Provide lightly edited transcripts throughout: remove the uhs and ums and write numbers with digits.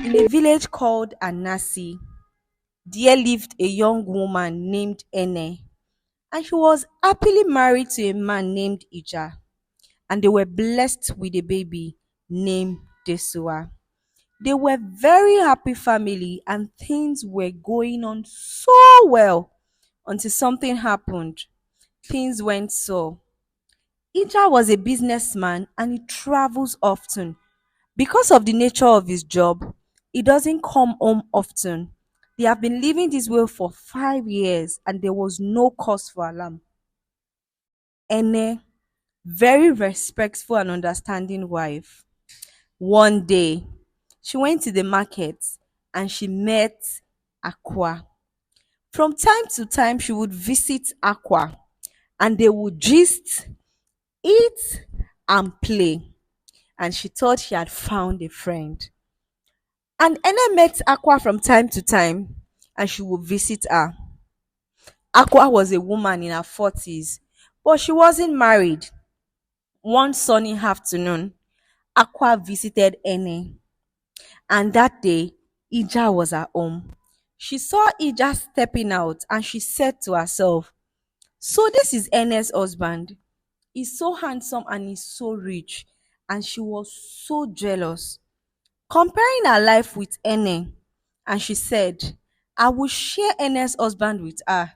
In a village called Anasi, there lived a young woman named Ene, and she was happily married to a man named Ija, and they were blessed with a baby named Desua. They were very happy family and things were going on so well until something happened. Things went so. Ija was a businessman and he travels often. Because of the nature of his job, he doesn't come home often. They have been living this way for 5 years and there was no cause for alarm. Ene, very respectful and understanding wife. One day, she went to the market and she met Aqua. From time to time, she would visit Aqua and they would gist, eat, and play. And she thought she had found a friend. And Ene met Aqua from time to time and she would visit her. Aqua was a woman in her 40s, but she wasn't married. One sunny afternoon, Aqua visited Ene, and that day, Ija was at home. She saw Ija stepping out and she said to herself, so this is Ene's husband. He's so handsome and he's so rich. And she was so jealous, comparing her life with Ene. And she said, I will share Ene's husband with her.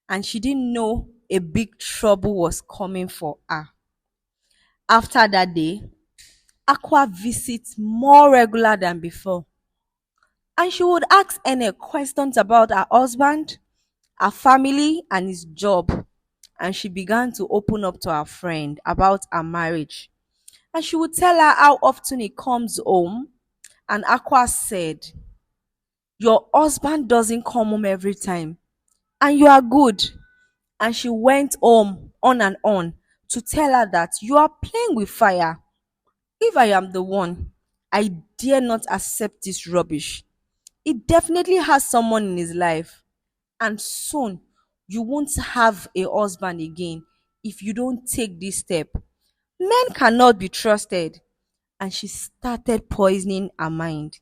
And she didn't know a big trouble was coming for her. After that day, Aqua visits more regular than before. And she would ask Ene questions about her husband, her family, and his job. And she began to open up to her friend about her marriage. And she would tell her how often he comes home. And Aqua said, your husband doesn't come home every time. And you are good. And she went on and on to tell her that you are playing with fire. If I am the one, I dare not accept this rubbish. He definitely has someone in his life. And soon you won't have a husband again if you don't take this step. Men cannot be trusted. And she started poisoning her mind.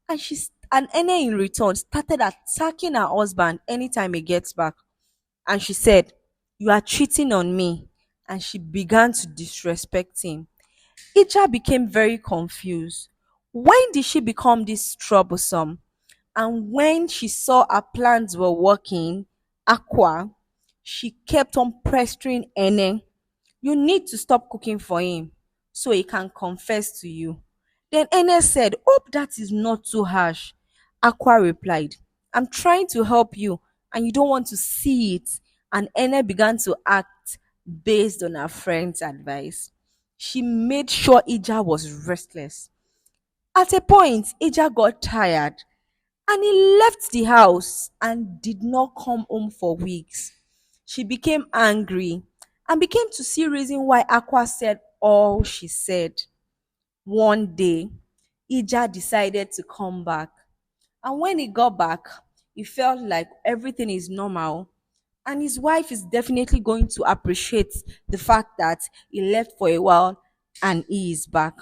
And Ene in return started attacking her husband anytime he gets back. And she said, you are cheating on me. And she began to disrespect him. Ija became very confused. When did she become this troublesome? And when she saw her plans were working, Aqua, she kept on pestering Ene. You need to stop cooking for him so he can confess to you. Then Ene said, hope that is not too harsh. Aqua replied, I'm trying to help you and you don't want to see it. And Ene began to act based on her friend's advice. She made sure Ija was restless. At a point, Ija got tired and he left the house and did not come home for weeks. She became angry and began to see reason why Aqua said all she said. One day, Ija decided to come back. And when he got back, he felt like everything is normal. And his wife is definitely going to appreciate the fact that he left for a while and he is back.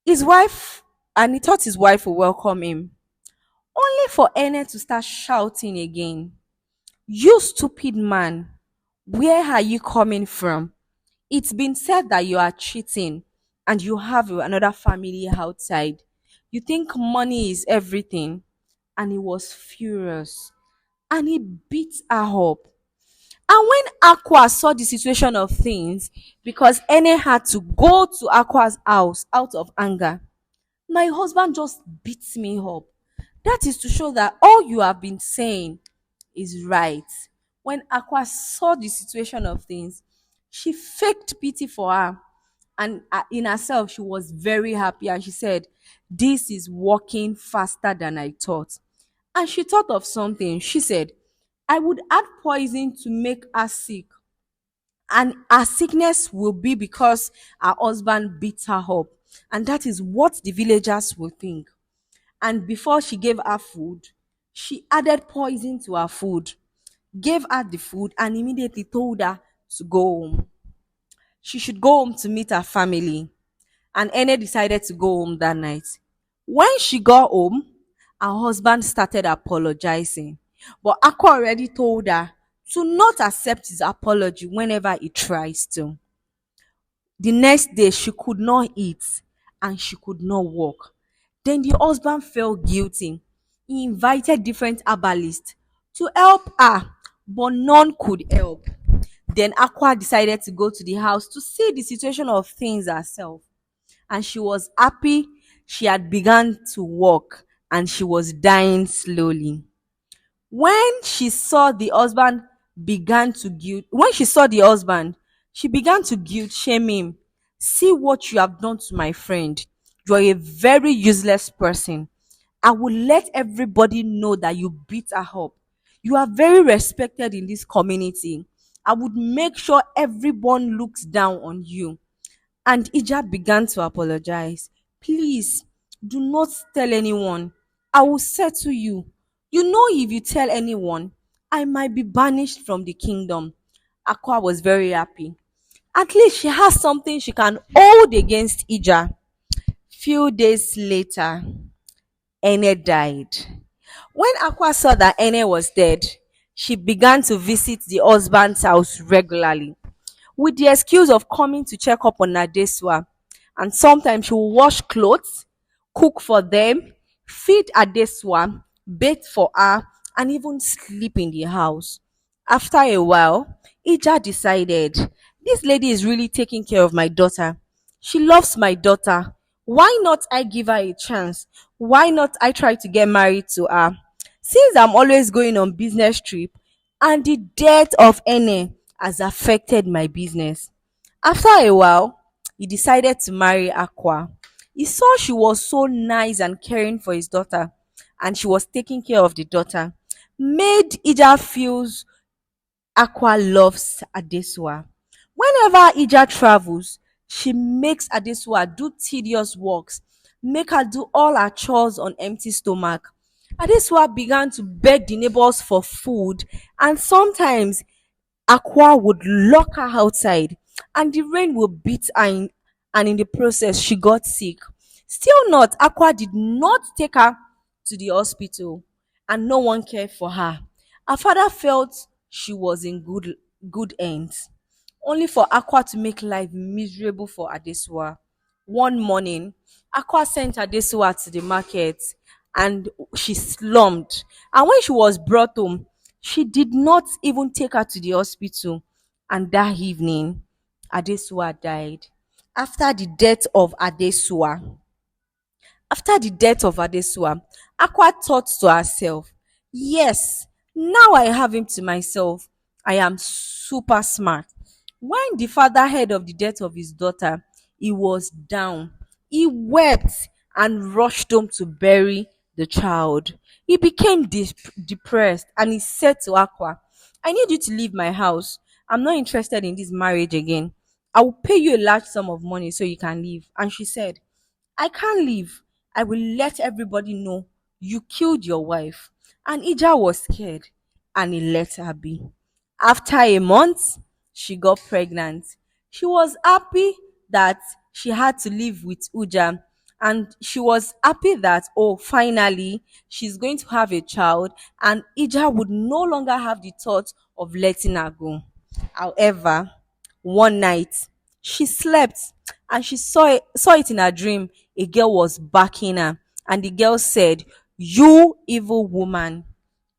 His wife, and he thought his wife would welcome him, only for Ene to start shouting again. You stupid man, where are you coming from? It's been said that you are cheating and you have another family outside. You think money is everything. And he was furious and he beat her up. And when Aqua saw the situation of things, because Ene had to go to Aqua's house out of anger, my husband just beats me up. That is to show that all you have been saying is right. When Aqua saw the situation of things, she faked pity for her. And in herself, she was very happy. And she said, this is working faster than I thought. And she thought of something. She said, I would add poison to make her sick. And her sickness will be because her husband beat her up. And that is what the villagers will think. And before she gave her food, she added poison to her food, gave her the food, and immediately told her to go home. She should go home to meet her family. And Ene decided to go home that night. When she got home, her husband started apologizing, but Aqua already told her to not accept his apology whenever he tries to. The next day, she could not eat and she could not walk. Then the husband felt guilty. He invited different herbalists to help her, but none could help. Then Aqua decided to go to the house to see the situation of things herself. And she was happy she had begun to walk and she was dying slowly. When she saw the husband when she saw the husband, she began to guilt shame him. See what you have done to my friend. You are a very useless person. I will let everybody know that you beat her up. You are very respected in this community. I would make sure everyone looks down on you. And Ija began to apologize. Please, do not tell anyone. I will settle you. You know, if you tell anyone, I might be banished from the kingdom. Aqua was very happy. At least she has something she can hold against Ija. Few days later, Ene died. When Aqua saw that Ene was dead, she began to visit the husband's house regularly with the excuse of coming to check up on Adesua. And sometimes she will wash clothes, cook for them, feed Adesua, bathe for her, and even sleep in the house. After a while, Ija decided, this lady is really taking care of my daughter. She loves my daughter. Why not I give her a chance? Why not I try to get married to her? Since I'm always going on business trip and the death of Ene has affected my business. After a while, he decided to marry Aqua. He saw she was so nice and caring for his daughter, and she was taking care of the daughter. Made Ija feels Aqua loves Adesua. Whenever Ija travels, she makes Adesua do tedious works, make her do all her chores on empty stomach. Adesua began to beg the neighbors for food, and sometimes Aqua would lock her outside and the rain would beat her and in the process she got sick. Still not, Aqua did not take her to the hospital and no one cared for her. Her father felt she was in good hands, only for Aqua to make life miserable for Adesua. One morning, Aqua sent Adesua to the market and she slumped. And when she was brought home, she did not even take her to the hospital. And that evening, Adesua died. After the death of Adesua, after the death of Adesua, Aqua thought to herself, yes, now I have him to myself. I am super smart. When the father heard of the death of his daughter, he was down. He wept and rushed home to bury the child. He became depressed and he said to Aqua, I need you to leave my house. I'm not interested in this marriage again. I will pay you a large sum of money so you can leave. And she said, I can't leave. I will let everybody know you killed your wife. And Ija was scared and he let her be. After a month, she got pregnant. She was happy that she had to live with Uja. And she was happy that, oh, finally, she's going to have a child. And Ija would no longer have the thought of letting her go. However, one night, she slept and she saw it in her dream. A girl was backing her, and the girl said, you evil woman,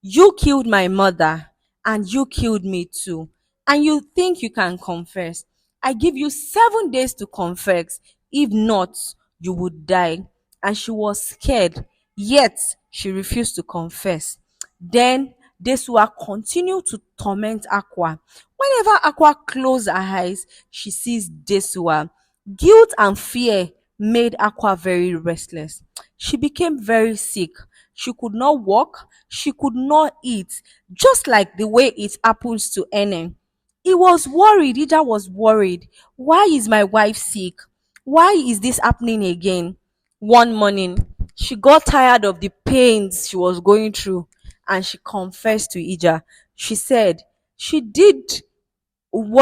you killed my mother and you killed me too. And you think you can confess? I give you 7 days to confess. If not, you would die. And she was scared, yet she refused to confess. Then Desua continued to torment Aqua. Whenever Aqua closed her eyes, she sees Desua. Guilt and fear made Aqua very restless. She became very sick. She could not walk, she could not eat, just like the way it happens to Enen. He was worried, Ida was worried. Why is my wife sick? Why is this happening again? One morning, she got tired of the pains she was going through and she confessed to Ija. She said she did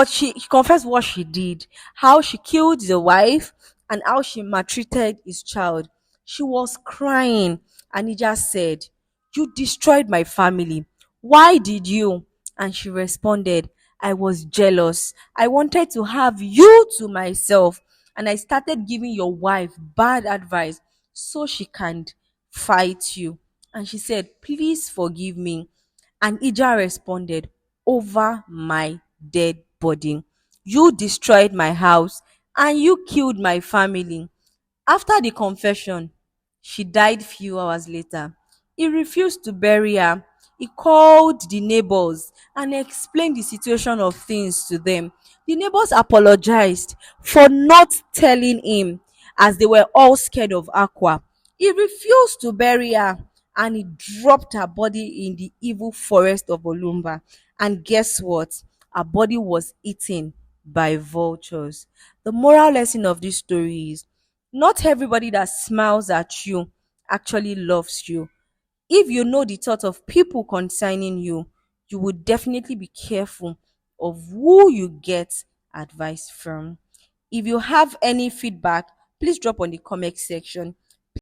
she confessed what she did, how she killed the wife and how she maltreated his child. She was crying. Anija said, "You destroyed my family. Why did you?" And she responded, "I was jealous. I wanted to have you to myself. And I started giving your wife bad advice so she can't fight you." And she said, "Please forgive me." And Ija responded, "Over my dead body. You destroyed my house and you killed my family." After the confession, she died few hours later. He refused to bury her. He called the neighbors and explained the situation of things to them. The neighbors apologized for not telling him as they were all scared of Aqua. He refused to bury her and he dropped her body in the evil forest of Olumba. And guess what? Her body was eaten by vultures. The moral lesson of this story is not everybody that smiles at you actually loves you. If you know the thought of people concerning you, you would definitely be careful of who you get advice from. If you have any feedback, please drop on the comment section.